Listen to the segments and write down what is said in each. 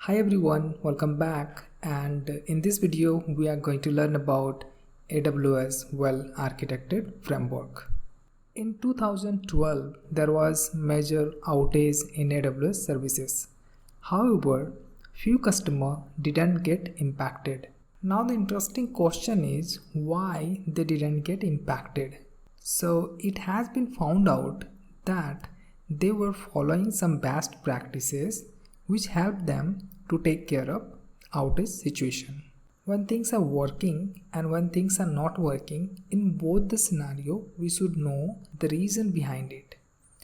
Hi everyone, welcome back, and in this video we are going to learn about AWS well-architected framework. In 2012 there was major outage in AWS services. However, few customers didn't get impacted. Now the interesting question is why they didn't get impacted. So it has been found out that they were following some best practices which helped them to take care of outage situation. When things are working and when things are not working, in both the scenario we should know the reason behind it.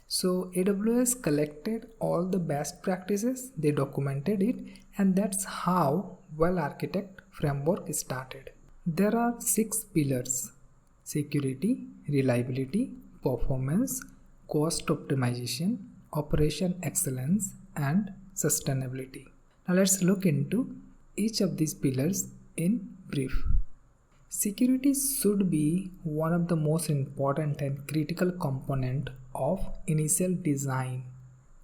So AWS collected all the best practices, they documented it, and that's how well-architected framework started. There are 6 pillars: security, reliability, performance, cost optimization, operation excellence, and sustainability. Now let's look into each of these pillars in brief. Security should be one of the most important and critical component of initial design.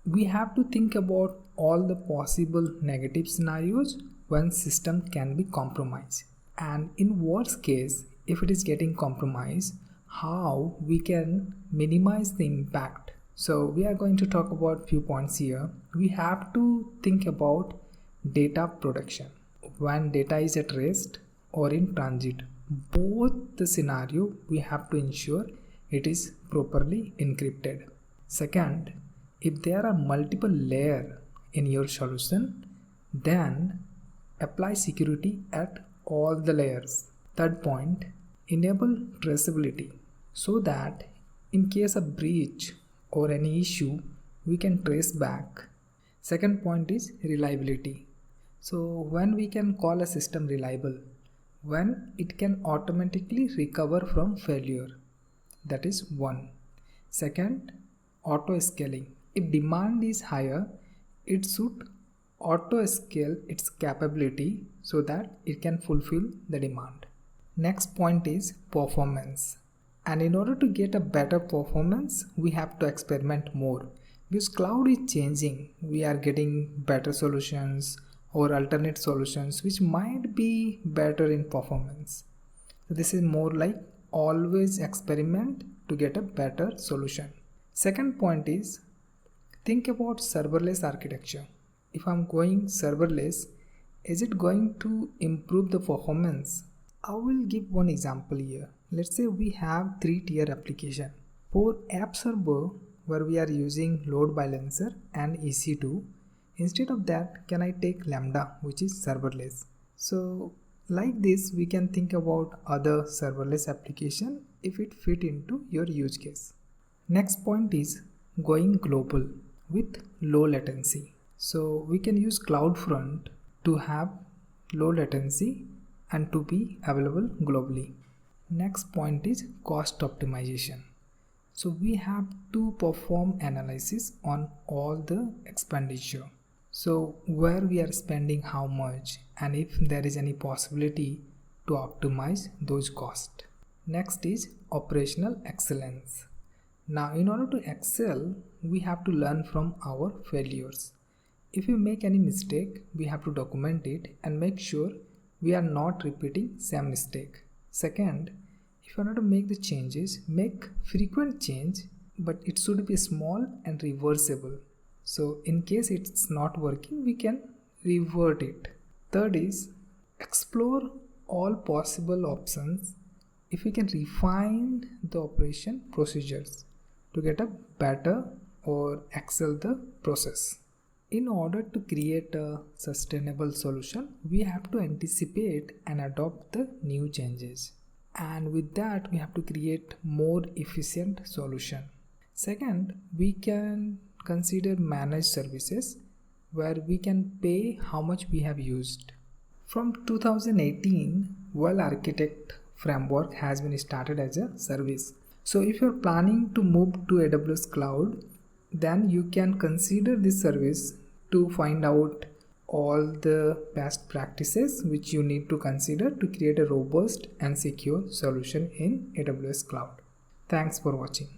We have to think about all the possible negative scenarios when system can be compromised, and in worst case, if it is getting compromised, how we can minimize the impact. So we are going to talk about few points here. We have to think about data protection. When data is at rest or in transit, both the scenario we have to ensure it is properly encrypted. Second, if there are multiple layers in your solution, then apply security at all the layers. Third point, enable traceability so that in case of breach or any issue, we can trace back. Second point is reliability. So when we can call a system reliable, when it can automatically recover from failure. That is one. Second, auto scaling. If demand is higher, it should auto scale its capability so that it can fulfill the demand. Next point is performance. And in order to get a better performance, we have to experiment more. Because cloud is changing, we are getting better solutions or alternate solutions which might be better in performance. So this is more like always experiment to get a better solution. Second point is think about serverless architecture. If I'm going serverless, is it going to improve the performance? I will give one example here. Let's say we have 3-tier application. For app server, where we are using load balancer and EC2, instead of that, can I take Lambda, which is serverless? So like this, we can think about other serverless application if it fit into your use case. Next point is going global with low latency. So we can use CloudFront to have low latency and to be available globally. Next point is cost optimization. So we have to perform analysis on all the expenditure. So where we are spending how much and if there is any possibility to optimize those costs. Next is operational excellence. Now in order to excel, we have to learn from our failures. If we make any mistake, we have to document it and make sure we are not repeating same mistake. Second, if you want to make the changes, make frequent change, but it should be small and reversible. So in case it's not working, we can revert it. Third is explore all possible options if we can refine the operation procedures to get a better or excel the process. In order to create a sustainable solution, we have to anticipate and adopt the new changes. And with that, we have to create more efficient solution. Second, we can consider managed services where we can pay how much we have used. From 2018, well-architected framework has been started as a service. So if you're planning to move to AWS cloud, then you can consider this service to find out all the best practices which you need to consider to create a robust and secure solution in AWS cloud. Thanks for watching.